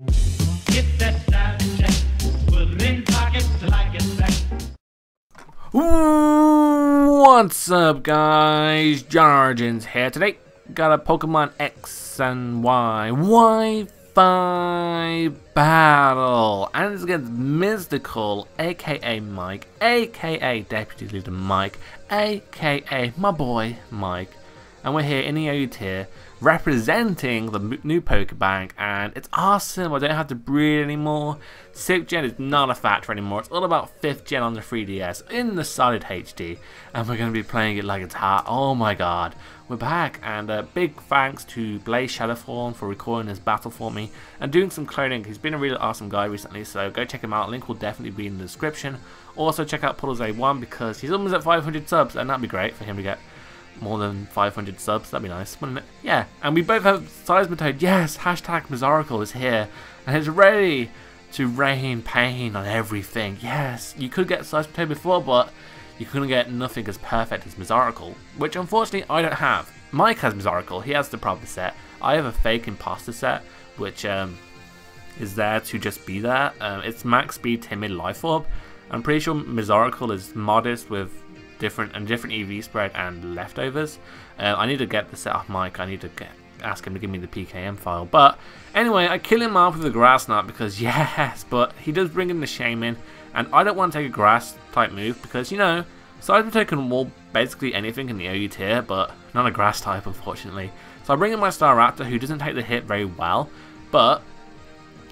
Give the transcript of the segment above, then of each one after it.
Get that style check, put it in pockets till I get back. What's up, guys? JohnOrigins here. Today, got a Pokemon X and Y Wi-Fi battle, and it's against Mizticall, aka Mike, aka Deputy Leader Mike, aka my boy Mike, and we're here in the OU tier representing the new Pokebank, and it's awesome. I don't have to breed anymore. 6th gen is not a factor anymore. It's all about 5th gen on the 3DS in the solid HD, and we're going to be playing it like it's hot. Oh my god, we're back, and big thanks to Blaze Shadowform for recording this battle for me and doing some cloning. He's been a really awesome guy recently, so go check him out. Link will definitely be in the description. Also check out Puddles A1 because he's almost at 500 subs, and that'd be great for him to get more than 500 subs. That'd be nice, wouldn't it? Yeah, and we both have Seismitoad. Yes, hashtag Mizticall is here, and it's ready to rain pain on everything. Yes, you could get Seismitoad before, but you couldn't get nothing as perfect as Mizticall, which unfortunately I don't have. Mike has Mizticall, he has the proper set. I have a fake imposter set, which is there to just be there. It's max speed, timid, life orb. I'm pretty sure Mizticall is modest with different EV spread and leftovers. I need to get the set off Mike. I need to ask him to give me the PKM file. But anyway, I kill him off with a grass knot because yes, but he does bring in the Shaman, and I don't want to take a grass type move because, you know, Seismitoad can wall basically anything in the OU tier, but not a grass type, unfortunately. So I bring in my Staraptor, who doesn't take the hit very well, but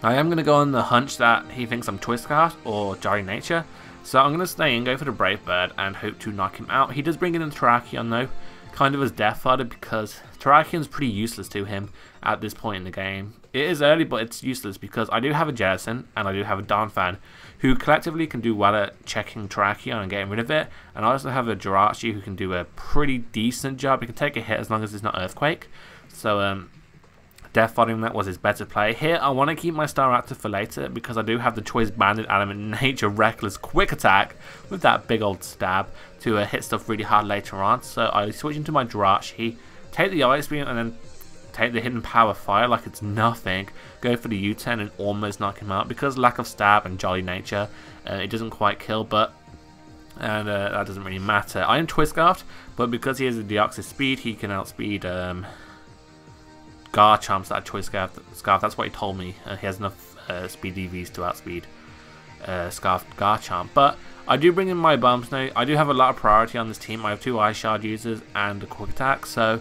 I am going to go on the hunch that he thinks I'm Twist Cast or Jolly Nature. So I'm going to stay and go for the Brave Bird and hope to knock him out. He does bring in a Terrakion though, kind of as death fodder, because Terrakion's pretty useless to him at this point in the game. It is early, but it's useless because I do have a Jettison and I do have a Donphan, who collectively can do well at checking Terrakion and getting rid of it. And I also have a Jirachi who can do a pretty decent job. He can take a hit as long as it's not Earthquake. So death fodding that was his better play. Here I want to keep my Staraptor for later because I do have the choice banded Element Nature Reckless Quick Attack with that big old stab to hit stuff really hard later on. So I switch into my Jirachi, take the Ice Beam and then take the Hidden Power Fire like it's nothing, go for the U-turn and almost knock him out because lack of stab and Jolly Nature, it doesn't quite kill, but that doesn't really matter. I am Twist Scarfed, but because he has a Deoxys speed, he can outspeed Garchomp's that Choice Scarf. That's what he told me. He has enough speed EVs to outspeed Scarfed Garchomp. But I do bring in my Bumps now. I do have a lot of priority on this team. I have 2 Ice Shard users and a Quick Attack, so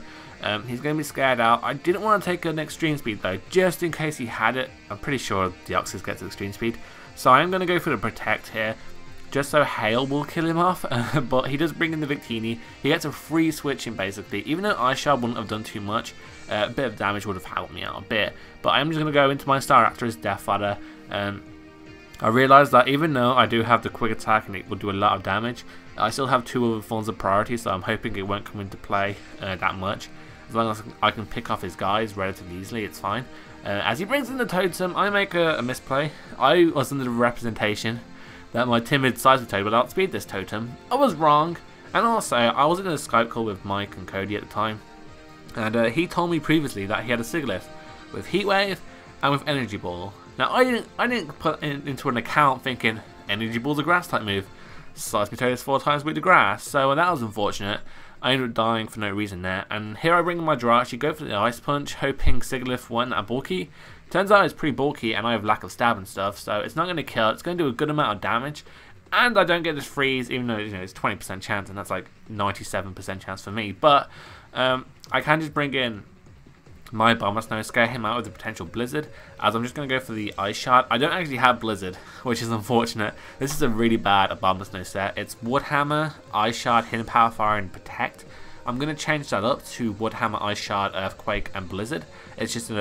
he's going to be scared out. I didn't want to take an Extreme Speed though, just in case he had it. I'm pretty sure Deoxys gets Extreme Speed, so I am going to go for the Protect here, just so Hail will kill him off. But he does bring in the Victini. He gets a free switching basically, even though Ice Shard wouldn't have done too much. A bit of damage would have helped me out a bit, but I'm just going to go into my Staraptor as Death Fodder. I realised that even though I do have the Quick Attack and it will do a lot of damage, I still have 2 other forms of priority, so I'm hoping it won't come into play that much. As long as I can pick off his guys relatively easily, it's fine. As he brings in the Totem, I make a misplay. I was under the representation that my timid Seismitoad would outspeed this Totem. I was wrong, and also I was in a Skype call with Mike and Cody at the time, and he told me previously that he had a Sigilyph with Heat Wave and with Energy Ball. Now I didn't put into an account thinking Energy Ball's a grass type move. Seismitoad is 4 times with the grass, so that was unfortunate. I ended up dying for no reason there, and here I bring in my Jirachi, go for the Ice Punch, hoping Sigilyph wasn't that bulky. Turns out it's pretty bulky and I have lack of stab and stuff, so it's not going to kill. It's going to do a good amount of damage, and I don't get this freeze, even though, you know, it's 20% chance, and that's like 97% chance for me. But I can just bring in my Bombasnow, scare him out with a potential Blizzard, as I'm just going to go for the Ice Shard. I don't actually have Blizzard, which is unfortunate. This is a really bad Bombasnow set. It's Wood Hammer, Ice Shard, Hidden Power Fire, and Protect. I'm going to change that up to Wood Hammer, Ice Shard, Earthquake, and Blizzard. It's just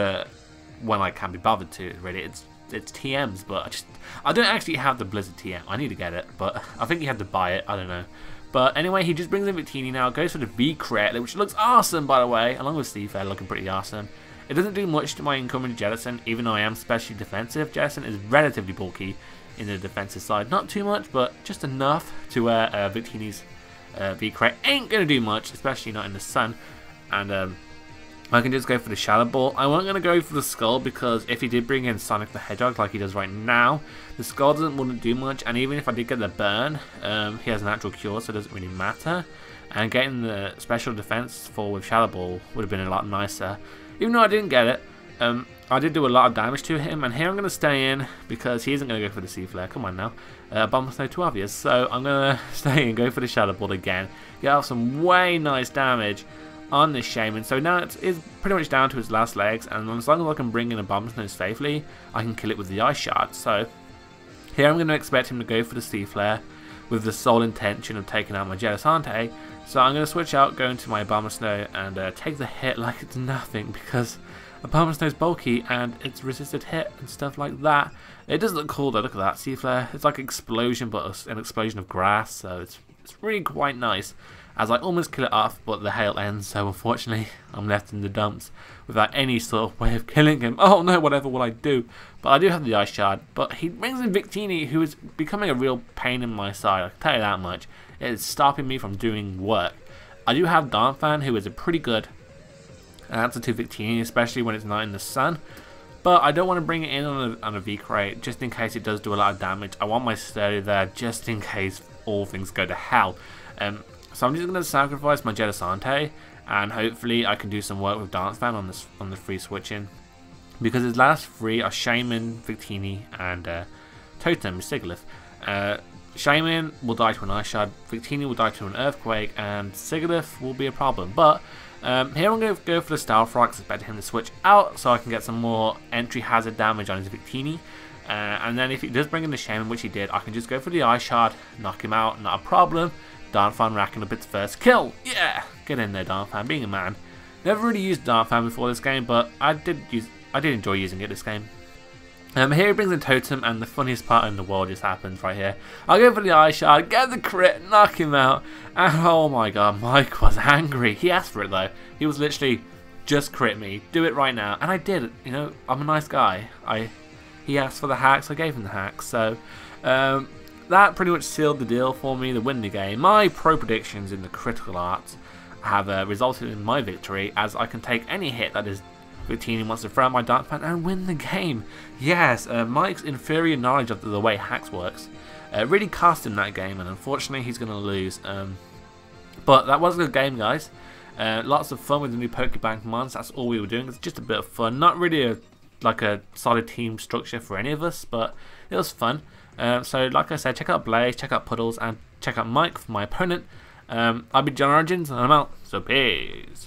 one I can't be bothered to, really. It's TMs, but I don't actually have the Blizzard TM. I need to get it, but I think you have to buy it. I don't know. But anyway, he just brings in Victini now, goes for the V-Crit, which looks awesome, by the way, along with Seafair looking pretty awesome. It doesn't do much to my incoming Jettison, even though I am specially defensive. Jettison is relatively bulky in the defensive side. Not too much, but just enough to where Victini's V-Crit ain't going to do much, especially not in the sun. And I can just go for the Shadow Ball. I wasn't going to go for the Skull because if he did bring in Sonic the Hedgehog like he does right now, the Skull wouldn't do much, and even if I did get the burn, he has a natural cure, so it doesn't really matter. And getting the special defense for with Shadow Ball would have been a lot nicer. Even though I didn't get it, I did do a lot of damage to him, and here I'm going to stay in because he isn't going to go for the Sea Flare. Come on now. Bomb's no too obvious, so I'm going to stay in, go for the Shadow Ball again, get off some way nice damage on this Shaman. So now it's pretty much down to his last legs, and as long as I can bring in a Bomb Snow safely, I can kill it with the Ice Shard. So here I'm going to expect him to go for the Sea Flare with the sole intention of taking out my Jellicente. So I'm going to switch out, go into my Bomb Snow, and take the hit like it's nothing, because a Bomb Snow is bulky and it's resisted hit and stuff like that. It does look cool though, look at that Sea Flare. It's like an explosion, but an explosion of grass, so it's really quite nice. As I almost kill it off, but the hail ends, so unfortunately I'm left in the dumps without any sort of way of killing him. Oh no, whatever will I do? But I do have the Ice Shard, but he brings in Victini, who is becoming a real pain in my side, I can tell you that much. It is stopping me from doing work. I do have Darnfan, who is a pretty good answer to Victini, especially when it's not in the sun. But I don't want to bring it in on a V-Crate, just in case it does do a lot of damage. I want my Sturdy there, just in case all things go to hell. So I'm just going to sacrifice my Jellicente, and hopefully I can do some work with Dance Fan on the free switching. Because his last three are Shaman, Victini, and Totem, Sigilyph. Shaman will die to an Ice Shard, Victini will die to an Earthquake, and Sigilyph will be a problem. But here I'm going to go for the Stealth Rock, expect him to switch out so I can get some more entry hazard damage on his Victini. And then if he does bring in the Shaman, which he did, I can just go for the Ice Shard, knock him out, not a problem. Darnfan racking up its first kill. Yeah, get in there, Darnfan, being a man. Never really used Darnfan before this game, but I did enjoy using it this game. Here he brings in Totem, and the funniest part in the world just happens right here. I'll go for the Ice Shard, get the crit, knock him out, and oh my god, Mike was angry. He asked for it though. He was literally, just crit me, do it right now, and I did. You know, I'm a nice guy. He asked for the hacks, I gave him the hacks. So that pretty much sealed the deal for me to win the game. My pro predictions in the critical arts have resulted in my victory, as I can take any hit that is Victini wants to throw out my Dark Fan and win the game. Yes, Mike's inferior knowledge of the way hacks works really cost him that game, and unfortunately he's going to lose. But that was a good game, guys. Lots of fun with the new Pokebank mons. That's all we were doing. It's just a bit of fun. Not really like a solid team structure for any of us, but it was fun. So like I said, check out Blaze, check out Puddles, and check out Mike for my opponent. I've been JohnOrigins, and I'm out. So peace.